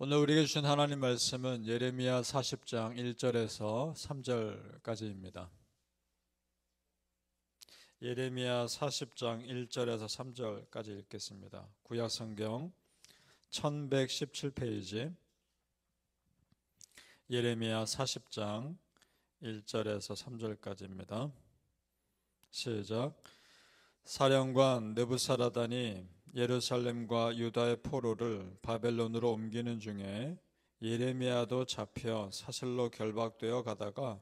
오늘 우리에게 주신 하나님 말씀은 예레미야 40장 1절에서 3절까지입니다. 예레미야 40장 1절에서 3절까지 읽겠습니다. 구약성경 1117페이지 예레미야 40장 1절에서 3절까지입니다. 시작. 사령관 느부사라단이 예루살렘과 유다의 포로를 바벨론으로 옮기는 중에 예레미야도 잡혀 사슬로 결박되어 가다가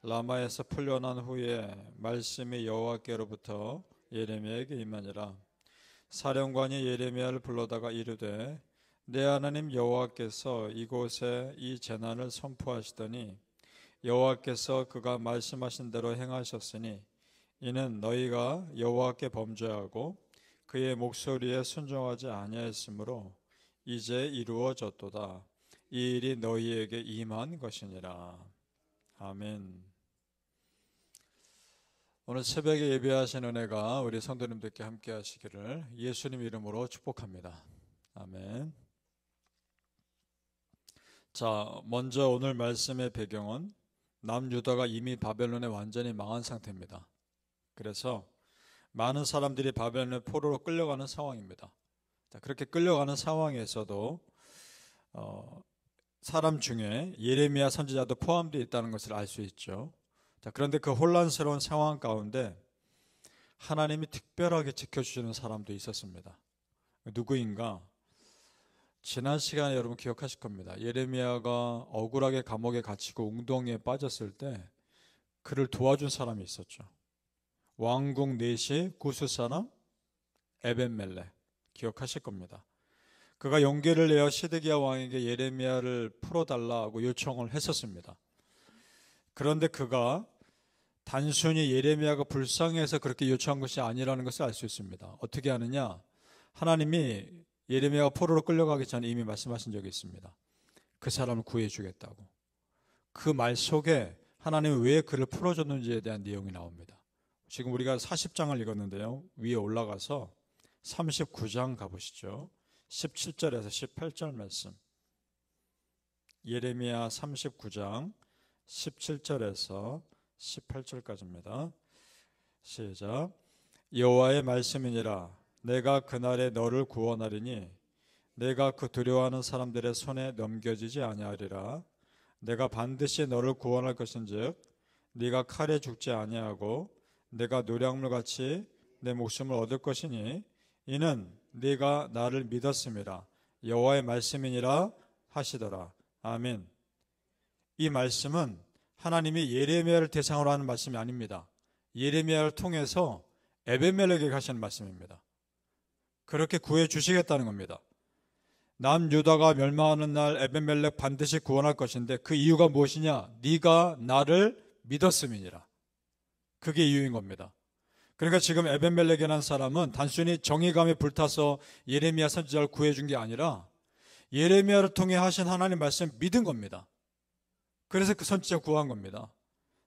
라마에서 풀려난 후에 말씀이 여호와께로부터 예레미야에게 임하니라. 사령관이 예레미야를 불러다가 이르되 내 하나님 여호와께서 이곳에 이 재난을 선포하시더니 여호와께서 그가 말씀하신 대로 행하셨으니 이는 너희가 여호와께 범죄하고 그의 목소리에 순종하지 아니하였으므로 이제 이루어졌도다. 이 일이 너희에게 임한 것이니라. 아멘. 오늘 새벽에 예배하신 은혜가 우리 성도님들께 함께 하시기를 예수님 이름으로 축복합니다. 아멘. 자, 먼저 오늘 말씀의 배경은 남유다가 이미 바벨론에 완전히 망한 상태입니다. 그래서 많은 사람들이 바벨론의 포로로 끌려가는 상황입니다. 자, 그렇게 끌려가는 상황에서도 사람 중에 예레미야 선지자도 포함되어 있다는 것을 알 수 있죠. 자, 그런데 그 혼란스러운 상황 가운데 하나님이 특별하게 지켜주시는 사람도 있었습니다. 누구인가? 지난 시간에 여러분 기억하실 겁니다. 예레미야가 억울하게 감옥에 갇히고 웅덩이에 빠졌을 때 그를 도와준 사람이 있었죠. 왕궁 내시 구스 사람 에벤멜렉 기억하실 겁니다. 그가 용기를 내어 시드기야 왕에게 예레미야를 풀어달라고 요청을 했었습니다. 그런데 그가 단순히 예레미야가 불쌍해서 그렇게 요청한 것이 아니라는 것을 알 수 있습니다. 어떻게 아느냐? 하나님이 예레미야가 포로로 끌려가기 전에 이미 말씀하신 적이 있습니다. 그 사람을 구해주겠다고. 그 말 속에 하나님이 왜 그를 풀어줬는지에 대한 내용이 나옵니다. 지금 우리가 40장을 읽었는데요. 위에 올라가서 39장 가보시죠. 17절에서 18절 말씀. 예레미야 39장 17절에서 18절까지입니다. 시작. 여호와의 말씀이니라. 내가 그날에 너를 구원하리니 내가 그 두려워하는 사람들의 손에 넘겨지지 아니하리라. 내가 반드시 너를 구원할 것인즉 네가 칼에 죽지 아니하고 내가 노량물같이 내 목숨을 얻을 것이니 이는 네가 나를 믿었음이라. 여호와의 말씀이니라 하시더라. 아멘. 이 말씀은 하나님이 예레미야를 대상으로 하는 말씀이 아닙니다. 예레미야를 통해서 에벤멜렉에게 하시는 말씀입니다. 그렇게 구해주시겠다는 겁니다. 남유다가 멸망하는 날 에벤멜렉 반드시 구원할 것인데 그 이유가 무엇이냐? 네가 나를 믿었음이니라. 그게 이유인 겁니다. 그러니까 지금 에벤멜렉이라는 사람은 단순히 정의감에 불타서 예레미야 선지자를 구해준 게 아니라 예레미야를 통해 하신 하나님 말씀 믿은 겁니다. 그래서 그 선지자 구한 겁니다.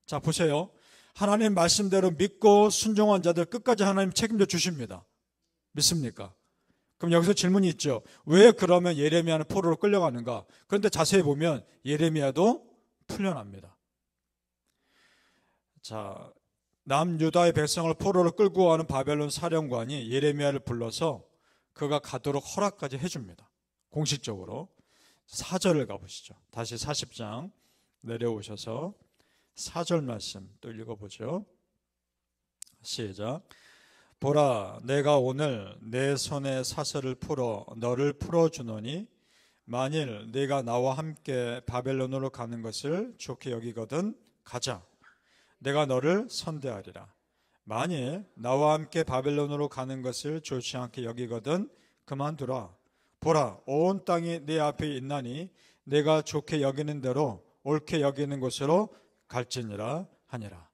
자, 보세요. 하나님 말씀대로 믿고 순종한 자들 끝까지 하나님 책임져 주십니다. 믿습니까? 그럼 여기서 질문이 있죠. 왜 그러면 예레미야는 포로로 끌려가는가? 그런데 자세히 보면 예레미야도 풀려납니다. 자, 남유다의 백성을 포로로 끌고 가는 바벨론 사령관이 예레미야를 불러서 그가 가도록 허락까지 해줍니다. 공식적으로. 4절을 가보시죠. 다시 40장 내려오셔서 4절 말씀 또 읽어보죠. 시작. 보라, 내가 오늘 내 손에 사슬을 풀어 너를 풀어주노니 만일 네가 나와 함께 바벨론으로 가는 것을 좋게 여기거든 가자. 내가 너를 선대하리라. 만일 나와 함께 바벨론으로 가는 것을 좋지 않게 여기거든 그만두라. 보라, 온 땅이 네 앞에 있나니 내가 좋게 여기는 대로 옳게 여기는 곳으로 갈지니라 하니라.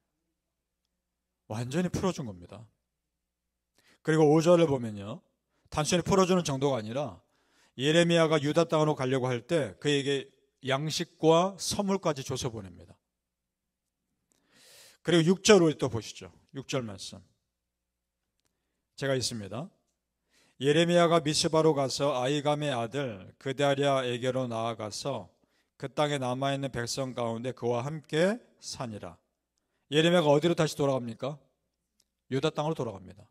완전히 풀어준 겁니다. 그리고 5절을 보면요. 단순히 풀어주는 정도가 아니라 예레미야가 유다 땅으로 가려고 할 때 그에게 양식과 선물까지 줘서 보냅니다. 그리고 6절을 또 보시죠. 6절 말씀. 제가 있습니다. 예레미야가 미스바로 가서 아이감의 아들 그다랴에게로 나아가서 그 땅에 남아있는 백성 가운데 그와 함께 사니라. 예레미야가 어디로 다시 돌아갑니까? 유다 땅으로 돌아갑니다.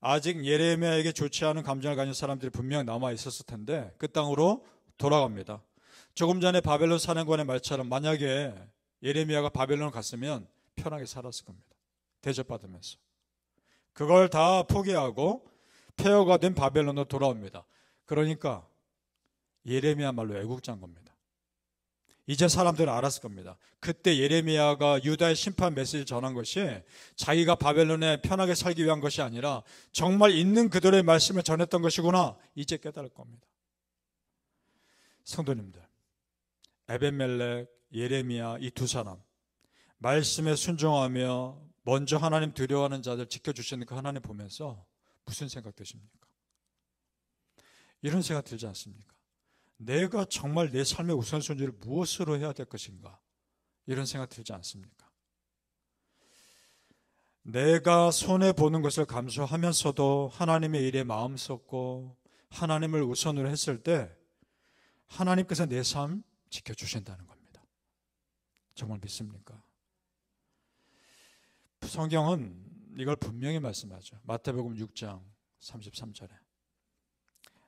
아직 예레미야에게 좋지 않은 감정을 가진 사람들이 분명 남아 있었을 텐데 그 땅으로 돌아갑니다. 조금 전에 바벨론 사령관의 말처럼 만약에 예레미야가 바벨론을 갔으면 편하게 살았을 겁니다. 대접받으면서. 그걸 다 포기하고 폐허가 된 바벨론으로 돌아옵니다. 그러니까 예레미야말로 애국자인 겁니다. 이제 사람들은 알았을 겁니다. 그때 예레미야가 유다의 심판 메시지를 전한 것이 자기가 바벨론에 편하게 살기 위한 것이 아니라 정말 있는 그들의 말씀을 전했던 것이구나. 이제 깨달을 겁니다. 성도님들, 에벤멜렉, 예레미야 이 두 사람 말씀에 순종하며 먼저 하나님 두려워하는 자들 지켜주시는 그 하나님 보면서 무슨 생각 드십니까? 이런 생각 들지 않습니까? 내가 정말 내 삶의 우선순위를 무엇으로 해야 될 것인가? 이런 생각 들지 않습니까? 내가 손해보는 것을 감수하면서도 하나님의 일에 마음 쏟고 하나님을 우선으로 했을 때 하나님께서 내 삶 지켜주신다는 겁니다. 정말 믿습니까? 성경은 이걸 분명히 말씀하죠. 마태복음 6장 33절에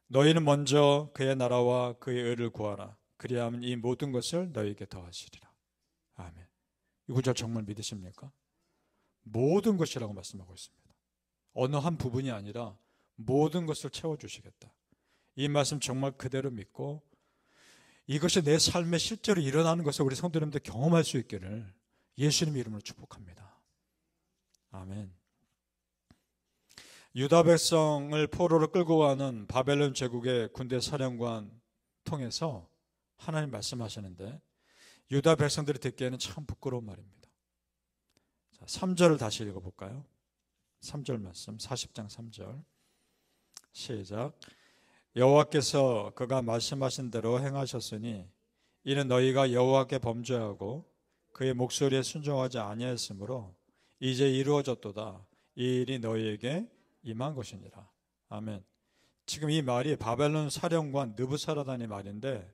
너희는 먼저 그의 나라와 그의 의를 구하라. 그리하면 이 모든 것을 너희에게 더하시리라. 아멘. 이 구절 정말 믿으십니까? 모든 것이라고 말씀하고 있습니다. 어느 한 부분이 아니라 모든 것을 채워주시겠다. 이 말씀 정말 그대로 믿고 이것이 내 삶에 실제로 일어나는 것을 우리 성도님들 경험할 수 있기를 예수님 이름으로 축복합니다. 아멘. 유다 백성을 포로로 끌고 가는 바벨론 제국의 군대 사령관 통해서 하나님 말씀하시는데 유다 백성들이 듣기에는 참 부끄러운 말입니다. 자, 3절을 다시 읽어볼까요? 3절 말씀 40장 3절 시작. 여호와께서 그가 말씀하신 대로 행하셨으니 이는 너희가 여호와께 범죄하고 그의 목소리에 순종하지 아니하였으므로 이제 이루어졌도다. 이 일이 너희에게 임한 것이니라. 아멘. 지금 이 말이 바벨론 사령관 느부사라단의 말인데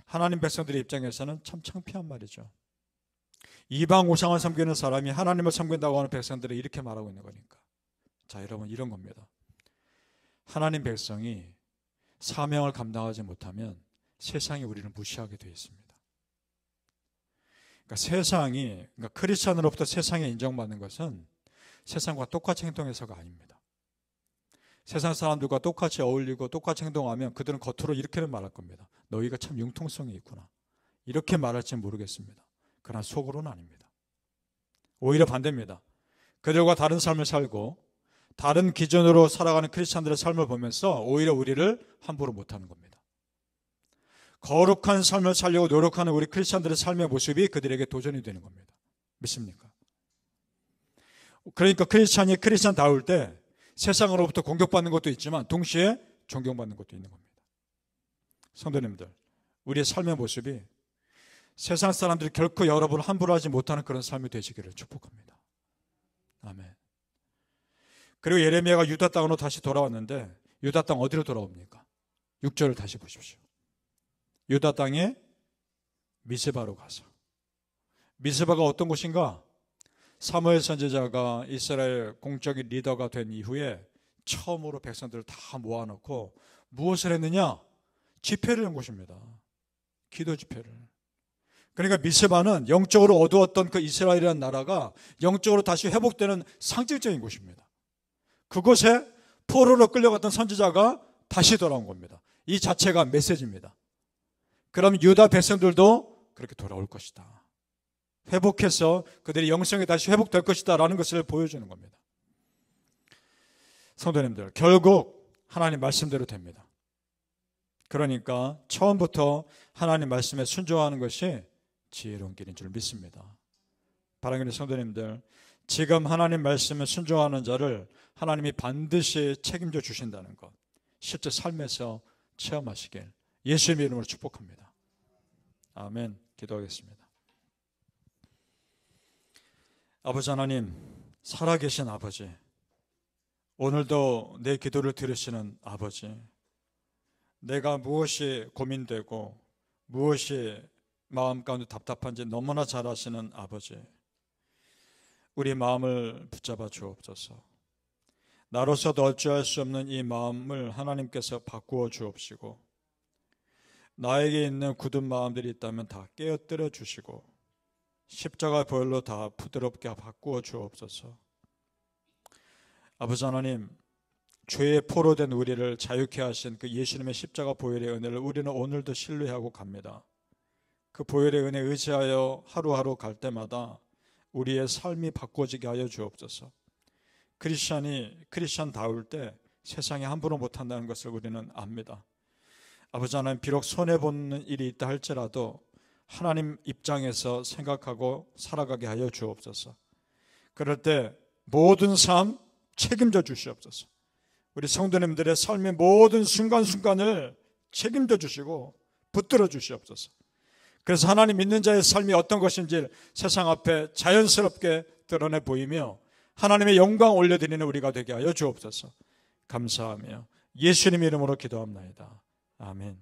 하나님 백성들의 입장에서는 참 창피한 말이죠. 이방 우상을 섬기는 사람이 하나님을 섬긴다고 하는 백성들이 이렇게 말하고 있는 거니까. 자, 여러분 이런 겁니다. 하나님 백성이 사명을 감당하지 못하면 세상이 우리를 무시하게 되어 있습니다. 그러니까 크리스찬으로부터 세상에 인정받는 것은 세상과 똑같이 행동해서가 아닙니다. 세상 사람들과 똑같이 어울리고 똑같이 행동하면 그들은 겉으로 이렇게는 말할 겁니다. 너희가 참 융통성이 있구나. 이렇게 말할지는 모르겠습니다. 그러나 속으로는 아닙니다. 오히려 반대입니다. 그들과 다른 삶을 살고 다른 기준으로 살아가는 크리스찬들의 삶을 보면서 오히려 우리를 함부로 못하는 겁니다. 거룩한 삶을 살려고 노력하는 우리 크리스찬들의 삶의 모습이 그들에게 도전이 되는 겁니다. 믿습니까? 그러니까 크리스찬이 크리스찬다울 때 세상으로부터 공격받는 것도 있지만 동시에 존경받는 것도 있는 겁니다. 성도님들, 우리의 삶의 모습이 세상 사람들이 결코 여러분을 함부로 하지 못하는 그런 삶이 되시기를 축복합니다. 아멘. 그리고 예레미야가 유다 땅으로 다시 돌아왔는데 유다 땅 어디로 돌아옵니까? 6절을 다시 보십시오. 유다 땅에 미스바로 가서. 미스바가 어떤 곳인가? 사무엘 선지자가 이스라엘 공적인 리더가 된 이후에 처음으로 백성들을 다 모아놓고 무엇을 했느냐? 집회를 한 곳입니다. 기도 집회를. 그러니까 미스바는 영적으로 어두웠던 그 이스라엘이라는 나라가 영적으로 다시 회복되는 상징적인 곳입니다. 그곳에 포로로 끌려갔던 선지자가 다시 돌아온 겁니다. 이 자체가 메시지입니다. 그럼 유다 백성들도 그렇게 돌아올 것이다. 회복해서 그들의 영성이 다시 회복될 것이다 라는 것을 보여주는 겁니다. 성도님들, 결국 하나님 말씀대로 됩니다. 그러니까 처음부터 하나님 말씀에 순종하는 것이 지혜로운 길인 줄 믿습니다. 사랑하는 성도님들, 지금 하나님 말씀에 순종하는 자를 하나님이 반드시 책임져 주신다는 것, 실제 삶에서 체험하시길 예수님의 이름으로 축복합니다. 아멘. 기도하겠습니다. 아버지 하나님, 살아계신 아버지, 오늘도 내 기도를 들으시는 아버지, 내가 무엇이 고민되고 무엇이 마음 가운데 답답한지 너무나 잘 아시는 아버지, 우리 마음을 붙잡아 주옵소서. 나로서도 어찌할 수 없는 이 마음을 하나님께서 바꾸어 주옵시고, 나에게 있는 굳은 마음들이 있다면 다 깨어뜨려 주시고 십자가 보혈로 다 부드럽게 바꾸어 주옵소서. 아버지 하나님, 죄의 포로 된 우리를 자유케 하신 그 예수님의 십자가 보혈의 은혜를 우리는 오늘도 신뢰하고 갑니다. 그 보혈의 은혜에 의지하여 하루하루 갈 때마다 우리의 삶이 바꿔지게 하여 주옵소서. 크리스찬다울 때 세상에 함부로 못한다는 것을 우리는 압니다. 아버지 하나님, 비록 손해보는 일이 있다 할지라도 하나님 입장에서 생각하고 살아가게 하여 주옵소서. 그럴 때 모든 삶 책임져 주시옵소서. 우리 성도님들의 삶의 모든 순간순간을 책임져 주시고 붙들어 주시옵소서. 그래서 하나님 믿는 자의 삶이 어떤 것인지 세상 앞에 자연스럽게 드러내 보이며 하나님의 영광 올려드리는 우리가 되게 하여 주옵소서. 감사하며 예수님 이름으로 기도합나이다. 아멘.